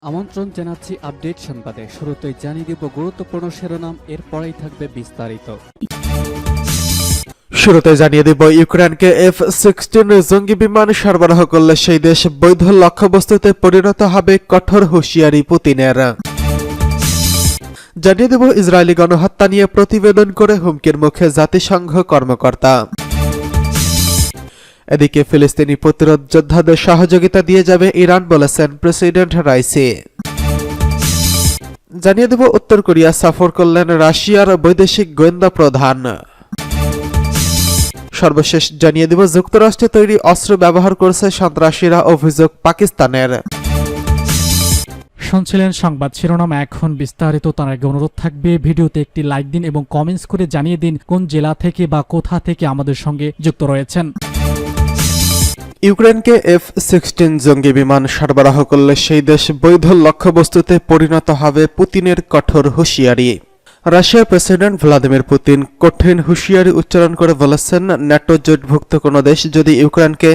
আমন্ত্রণ জানাচ্ছি আপডেট সংবাদে। শুরুতেই জানিয়ে দিব গুরুত্বপূর্ণ শিরোনাম, এরপরেই থাকবে বিস্তারিত। শুরুতে জানিয়ে দিব ইউক্রেনকে F-16 জঙ্গি বিমান সরবরাহ করলে সেই দেশ বৈধ লক্ষ্যবস্তুতে পরিণত হবে, কঠোর হুঁশিয়ারি পুতিনের। জানিয়ে দেব ইসরায়েলি গণহত্যা নিয়ে প্রতিবেদন করে হুমকির মুখে জাতিসংঘ কর্মকর্তা। এদিকে ফিলিস্তিনি প্রতিরোধ যোদ্ধাদের সহযোগিতা দিয়ে যাবে ইরান, বলেছেন প্রেসিডেন্ট রাইসি। জানিয়ে দেব উত্তর কোরিয়া সফর করলেন রাশিয়ার বৈদেশিক গোয়েন্দা প্রধান। সর্বশেষ জানিয়ে দেব যুক্তরাষ্ট্রে তৈরি অস্ত্র ব্যবহার করছে সন্ত্রাসীরা, অভিযোগ পাকিস্তানের। শুনছিলেন সংবাদ শিরোনাম, এখন বিস্তারিত। তার আগে অনুরোধ থাকবে ভিডিওতে একটি লাইক দিন এবং কমেন্টস করে জানিয়ে দিন কোন জেলা থেকে বা কোথা থেকে আমাদের সঙ্গে যুক্ত রয়েছেন। ইউক্রেনকে F-16 জঙ্গি বিমান সরবরাহ করলে সেই দেশ বৈধ লক্ষ্যবস্তুতে পরিণত হবে, পুতিনের কঠোর হুঁশিয়ারি। রাশিয়ার প্রেসিডেন্ট ভ্লাদিমির পুতিন কঠিন হুঁশিয়ারি উচ্চারণ করে বলেছেন, ন্যাটো জোটভুক্ত কোনো দেশ যদি ইউক্রেনকে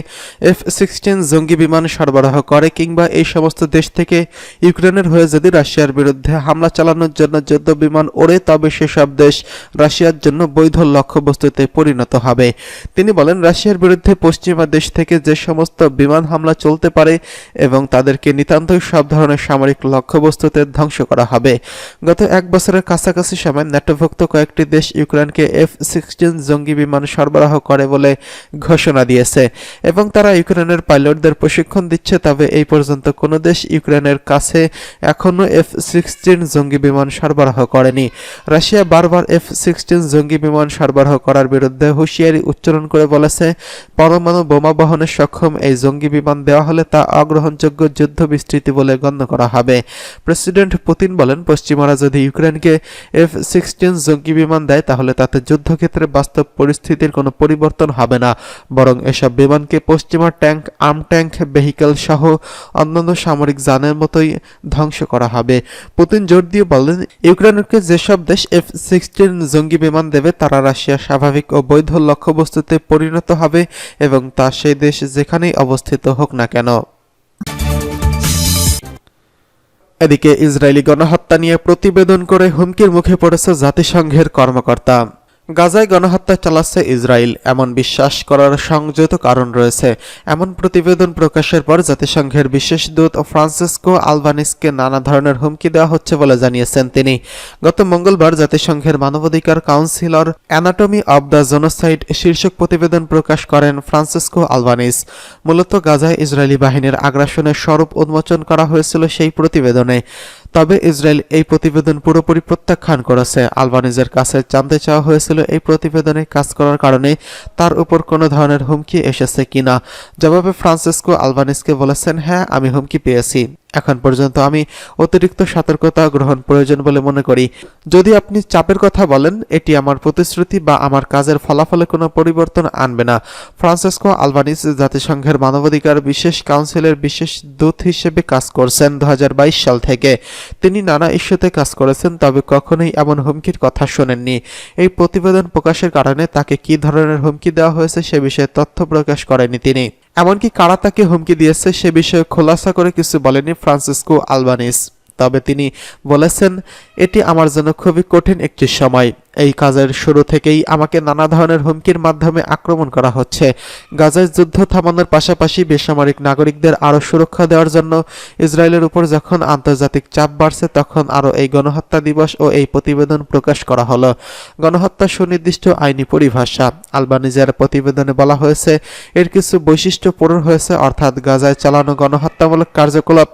F-16 জঙ্গি বিমান সরবরাহ করে কিংবা এই সমস্ত দেশ থেকে ইউক্রেনের হয়ে যদি রাশিয়ার বিরুদ্ধে হামলা চালানোর জন্য যুদ্ধ বিমান ওড়ে, তবে সেসব দেশ রাশিয়ার জন্য বৈধ লক্ষ্যবস্তুতে পরিণত হবে। তিনি বলেন, রাশিয়ার বিরুদ্ধে পশ্চিমা দেশ থেকে যে সমস্ত বিমান হামলা চলতে পারে এবং তাদেরকে নিতান্তই সব ধরনের সামরিক লক্ষ্যবস্তুতে ধ্বংস করা হবে। গত এক বছরের কাছাকাছি সময় ন্যাটোভুক্ত কয়েকটি দেশ ইউক্রেনকে F-16 জঙ্গি বিমান সরবরাহ করে বলে ঘোষণা দিয়েছে এবং তারা ইউক্রেনের পাইলটদের প্রশিক্ষণ দিচ্ছে। তবে এই পর্যন্ত কোনো দেশ ইউক্রেনের কাছে এখনও F-16 জঙ্গি বিমান সরবরাহ করেনি। রাশিয়া বারবার F-16 জঙ্গি বিমান সরবরাহ করার বিরুদ্ধে হুঁশিয়ারি উচ্চারণ করে বলেছে, পরমাণু বোমা বহনে সক্ষম এই জঙ্গি বিমান দেওয়া হলে তা অগ্রহণযোগ্য যুদ্ধ বিস্তৃতি বলে গণ্য করা হবে। প্রেসিডেন্ট পুতিন বলেন, পশ্চিমারা যদি ইউক্রেনকে F-16 জঙ্গি বিমান দেয় তাহলে তাতে যুদ্ধক্ষেত্রে বাস্তব পরিস্থিতির কোনো পরিবর্তন হবে না, বরং এসব বিমানকে পশ্চিমা ট্যাঙ্ক, আর্ম ট্যাঙ্ক ভেহিকেল সহ অন্যান্য সামরিক যানের মতোই ধ্বংস করা হবে। পুতিন জোর দিয়ে বলেন, ইউক্রেনকে যেসব দেশ F-16 জঙ্গি বিমান দেবে তারা রাশিয়ার স্বাভাবিক ও বৈধ লক্ষ্যবস্তুতে পরিণত হবে এবং তা সেই দেশ যেখানেই অবস্থিত হোক না কেন। এদিকে ইসরায়েলি গণহত্যা নিয়ে প্রতিবেদন করে হুমকির মুখে পড়েছে জাতিসংঘের কর্মকর্তা। গাজায় গণহত্যা চালাচ্ছে ইসরায়েল, এমন বিশ্বাস করার সংযত কারণ রয়েছে। এমন প্রতিবেদন প্রকাশের পর জাতিসংঘের বিশেষ দূত ফ্রান্সিসকো আলবানিসকে নানা ধরনের হুমকি দেওয়া হচ্ছে বলে জানিয়েছেন তিনি। গত মঙ্গলবার জাতিসংঘের মানবাধিকার councillor anatomy of the genocide শীর্ষক প্রতিবেদন প্রকাশ করেন ফ্রান্সিসকো আলবানিস। মূলত গাজায় ইসরায়েলি বাহিনীর আগ্রাসনের স্বরূপ উন্মোচন করা হয়েছিল সেই প্রতিবেদনে। তবে ইসরায়েল এই প্রতিবেদন পুরোপুরি প্রত্যাখ্যান করেছে। আলবানিজের কাছে জানতে চাওয়া হয়েছিল এই প্রতিবেদনে কাজ করার কারণে তার উপর কোনো ধরনের হুমকি এসেছে কিনা। জবাবে ফ্রান্সিসকো আলবানিসকে বলেছেন, হ্যাঁ, আমি হুমকি পেয়েছি। এখন পর্যন্ত আমি অতিরিক্ত সতর্কতা গ্রহণ প্রয়োজন বলে মনে করি। যদি আপনি চাপের কথা বলেন, এটি আমার প্রতিশ্রুতি বা আমার কাজের ফলাফলে কোনো পরিবর্তন আনবে না। ফ্রান্সিসকো আলবানিস জাতিসংঘের মানবাধিকার বিশেষ কাউন্সিলের বিশেষ দূত হিসেবে কাজ করছেন 2022 সাল থেকে। তিনি নানা ইস্যুতে কাজ করেছেন, তবে কখনোই এমন হুমকির কথা শোনেননি। এই প্রতিবেদন প্রকাশের কারণে তাকে কী ধরনের হুমকি দেওয়া হয়েছে সে বিষয়ে তথ্য প্রকাশ করেনি তিনি। এমনকি কারা তাকে হুমকি দিয়েছে সে বিষয়ে খোলাসা করে কিছু বলেনি ফ্রান্সিসকো আলবানিস। তবে তিনি বলেছেন, এটি আমার জন্য খুবই কঠিন একটি সময়। এই কাজের শুরু থেকেই আমাকে নানা ধরনের হুমকির মাধ্যমে আক্রমণ করা হচ্ছে। গাজায় যুদ্ধ থামানোর পাশাপাশি বেসামরিক নাগরিকদের আরও সুরক্ষা দেওয়ার জন্য ইসরায়েলের উপর যখন আন্তর্জাতিক চাপ বাড়ছে, তখন আরও এই গণহত্যা দিবস ও এই প্রতিবেদন প্রকাশ করা হলো। গণহত্যা সুনির্দিষ্ট আইনি পরিভাষা। আলবানিজের প্রতিবেদনে বলা হয়েছে, এর কিছু বৈশিষ্ট্য পূরণ হয়েছে, অর্থাৎ গাজায় চালানো গণহত্যামূলক কার্যকলাপ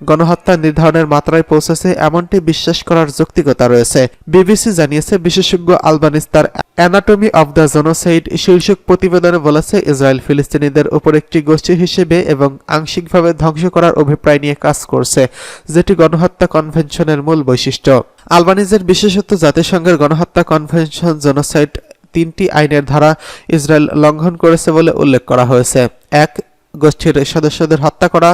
গণহত্যা নির্ধারণের মাত্রায় পৌঁছেছে এমনটি বিশ্বাস করার যৌক্তিকতা রয়েছে। বিবিসি জানিয়েছে, বিশেষজ্ঞ আলবানিস তার অ্যানাটমি অব দ্য জেনোসাইড শীর্ষক প্রতিবেদনে বলেছে, ইসরায়েল ফিলিস্তিনিদের উপর একটি গোষ্ঠী হিসেবে এবং আংশিকভাবে ধ্বংস করার অভিপ্রায় নিয়ে কাজ করছে, যেটি গণহত্যা কনভেনশনের মূল বৈশিষ্ট্য। আলবানিজের বিশেষত জাতিসংঘের গণহত্যা কনভেনশন জেনোসাইড 3টি আইনের ধারা ইসরায়েল লঙ্ঘন করেছে বলে উল্লেখ করা হয়েছে। 1. গোষ্ঠীর সদস্যদের হত্যা করা।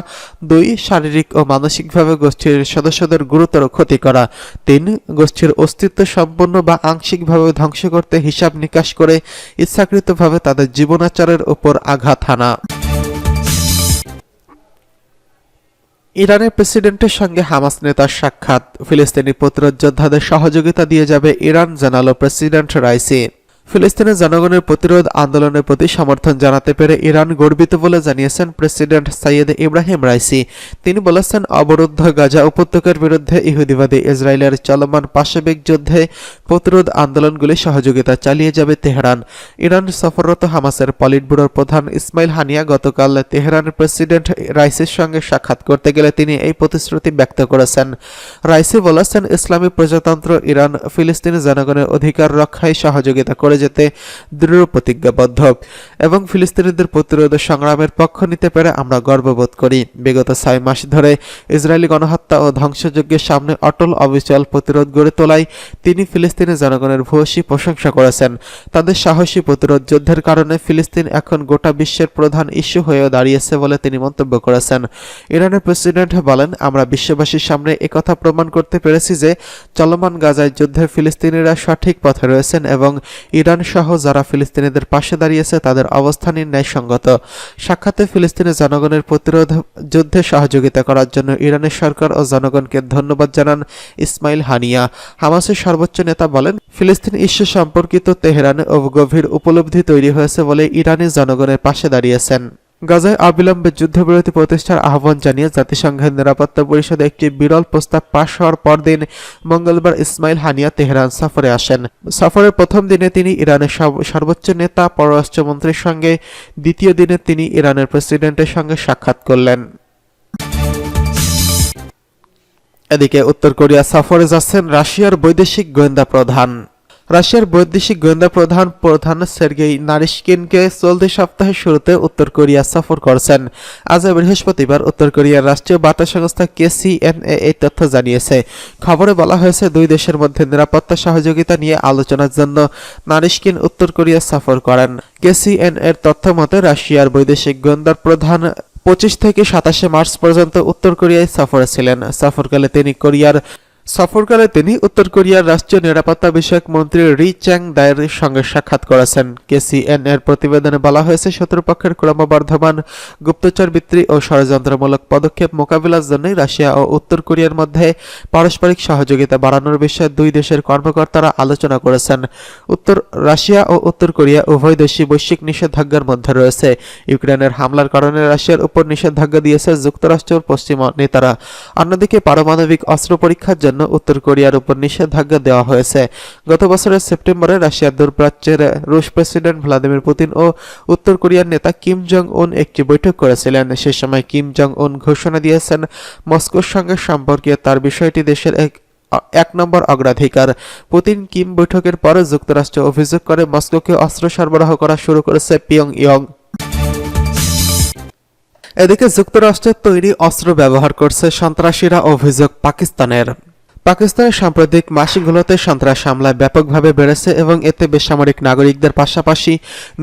2. শারীরিক ও মানসিকভাবে গোষ্ঠীর সদস্যদের গুরুতর ক্ষতি করা। 3. গোষ্ঠীর অস্তিত্ব সম্পূর্ণ বা আংশিকভাবে ধ্বংস করতে হিসাব নিকাশ করে ইচ্ছাকৃতভাবে তাদের জীবনাচারের উপর আঘাত হানা। ইরানের প্রেসিডেন্টের সঙ্গে হামাস নেতার সাক্ষাৎ, ফিলিস্তিনি প্রতিরোধ যোদ্ধাদের সহযোগিতা দিয়ে যাবে ইরান, জানালো প্রেসিডেন্ট রাইসি। ফিলিস্তিনের জনগণের প্রতিরোধ আন্দোলনের প্রতি সমর্থন জানাতে পেরে ইরান গর্বিত বলে জানিয়েছেন প্রেসিডেন্ট সাইয়েদ ইব্রাহিম রাইসি। তিনি বলেছেন, অবরুদ্ধ গাজা উপত্যকার বিরুদ্ধে ইহুদিবাদী ইসরায়েলের চলমান পাশবিক যুদ্ধে প্রতিরোধ আন্দোলনগুলি সহযোগিতা চালিয়ে যাবে তেহরান। ইরান সফররত হামাসের পলিট ব্যুরোর প্রধান ইসমাইল হানিয়া গতকাল তেহরানের প্রেসিডেন্ট রাইসির সঙ্গে সাক্ষাৎ করতে গেলে তিনি এই প্রতিশ্রুতি ব্যক্ত করেছেন। রাইসি বলেছেন, ইসলামী প্রজাতন্ত্র ইরান ফিলিস্তিনি জনগণের অধিকার রক্ষায় সহযোগিতা করে যেতে দৃঢ় প্রতিজ্ঞাবদ্ধ এবং ফিলিস্তিনিদের প্রতিরোধ সংগ্রামের পক্ষ নিতে পেরে আমরা গর্ববোধ করি। বিগত 6 মাস ধরে ইসরায়েলি গণহত্যা ও ধ্বংসযজ্ঞের সামনে অটল অবিচল প্রতিরোধ গড়ে তোলায় তিনি ফিলিস্তিনি জনগণের ভূয়সী প্রশংসা করেছেন। তাদের সাহসী প্রতিরোধ যুদ্ধের কারণে ফিলিস্তিন এখন গোটা বিশ্বের প্রধান ইস্যু হয়েও দাঁড়িয়েছে বলে তিনি মন্তব্য করেছেন। ইরানের প্রেসিডেন্ট বলেন, আমরা বিশ্ববাসীর সামনে একথা প্রমাণ করতে পেরেছি যে চলমান গাজায় যুদ্ধে ফিলিস্তিনিরা সঠিক পথে রয়েছেন এবং ইরান সহ যারা ফিলিস্তিনিদের পাশে দাঁড়িয়েছে তাদের অবস্থানই ন্যায়সঙ্গত। সাক্ষাতে ফিলিস্তিনি জনগণের প্রতিরোধ যুদ্ধে সহযোগিতা করার জন্য ইরানের সরকার ও জনগণকে ধন্যবাদ জানান ইসমাইল হানিয়া। হামাসের সর্বোচ্চ নেতা বলেন, ফিলিস্তিন ইস্যু সম্পর্কিত তেহরানে গভীর উপলব্ধি তৈরি হয়েছে বলে ইরানি জনগণের পাশে দাঁড়িয়েছেন। গাজায় অবিলম্বে যুদ্ধবিরতি প্রতিষ্ঠার আহ্বান জানিয়ে জাতিসংঘের নিরাপত্তা পরিষদে একটি বিরল প্রস্তাব পাশ হওয়ার পরদিন মঙ্গলবার ইসমাইল হানিয়া তেহরান সফরে আসেন। সফরের প্রথম দিনে তিনি ইরানের সর্বোচ্চ নেতা পররাষ্ট্রমন্ত্রীর সঙ্গে, দ্বিতীয় দিনে তিনি ইরানের প্রেসিডেন্টের সঙ্গে সাক্ষাৎ করলেন। এদিকে উত্তর কোরিয়া সফরে যাচ্ছেন রাশিয়ার বৈদেশিক গোয়েন্দা প্রধান। রাশিয়ার বৈদেশিক গোয়েন্দা প্রধান সের্গেই নারিশকিনকে চলতি সপ্তাহের শুরুতে উত্তর কোরিয়া সফর করছেন। আজ বৃহস্পতিবার উত্তর কোরিয়ার রাষ্ট্রীয় বার্তা সংস্থা KCNA এই তথ্য জানিয়েছে। খবরে বলা হয়েছে, দুই দেশের মধ্যে নিরাপত্তা সহযোগিতা নিয়ে আলোচনার জন্য নারিশকিন উত্তর কোরিয়া সফর করেন। KCNA এর তথ্য মতে রাশিয়ার বৈদেশিক গোয়েন্দা প্রধান 25 থেকে 27 মার্চ পর্যন্ত উত্তর কোরিয়ায় সফরে ছিলেন। সফরকালে তিনি উত্তর কোরিয়ার রাষ্ট্রীয় নিরাপত্তা বিষয়ক মন্ত্রী রি চ্যাং দায়ের সঙ্গে সাক্ষাৎ করেছেন। KCNA এর প্রতিবেদনে বলা হয়েছে, শত্রুপক্ষের ক্রমবর্ধমান গুপ্তচরবৃত্তি ও ষড়যন্ত্রমূলক পদক্ষেপ মোকাবিলার জন্যই রাশিয়া ও উত্তর কোরিয়ার মধ্যে পারস্পরিক সহযোগিতা বাড়ানোর বিষয়ে দুই দেশের কর্মকর্তারা আলোচনা করেছেন। রাশিয়া ও উত্তর কোরিয়া উভয় দেশই বৈশ্বিক নিষেধাজ্ঞার মধ্যে রয়েছে। ইউক্রেনের হামলার কারণে রাশিয়ার উপর নিষেধাজ্ঞা দিয়েছে যুক্তরাষ্ট্র ও পশ্চিমা নেতারা। অন্যদিকে পারমাণবিক অস্ত্র পরীক্ষার জন্য উত্তর কোরিয়ার উপর নিষেধাজ্ঞা দেওয়া হয়েছে। গত বছরের সেপ্টেম্বরে রাশিয়ার দূরপ্রাচ্যের রুশ প্রেসিডেন্ট ভ্লাদিমির পুতিন ও উত্তর কোরিয়ার নেতা কিম জং উন একটি বৈঠক করেছিলেন। সে সময় কিম জং উন ঘোষণা দিয়েছেন, মস্কোর সঙ্গে সম্পর্কে তার বিষয়টি দেশের এক নম্বর অগ্রাধিকার। পুতিন কিম বৈঠকের পরে যুক্তরাষ্ট্র অভিযোগ করে মস্কোকে অস্ত্র সরবরাহ করা শুরু করেছে পিয়ংইয়ং। এদিকে যুক্তরাষ্ট্রের তৈরি অস্ত্র ব্যবহার করছে সন্ত্রাসীরা, অভিযোগ পাকিস্তানের সাম্প্রতিক মাসগুলোতে সন্ত্রাস হামলায় ব্যাপকভাবে বেড়েছে এবং এতে বেসামরিক নাগরিকদের পাশাপাশি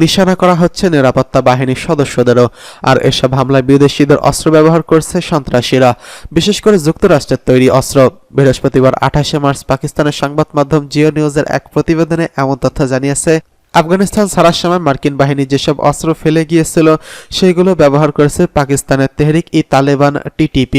নিশানা করা হচ্ছে নিরাপত্তা বাহিনীর সদস্যদেরও। আর এসব হামলায় বিদেশিদের অস্ত্র ব্যবহার করছে সন্ত্রাসীরা, বিশেষ করে যুক্তরাষ্ট্রের তৈরি অস্ত্র। বৃহস্পতিবার 28 মার্চ পাকিস্তানের সংবাদ মাধ্যম জিও নিউজের এক প্রতিবেদনে এমন তথ্য জানিয়েছে, আফগানিস্তান ছাড়ার সময় মার্কিন বাহিনী যেসব অস্ত্র ফেলে গিয়েছিল সেগুলো ব্যবহার করেছে পাকিস্তানের তেহরিক-ই-তালেবান TTP।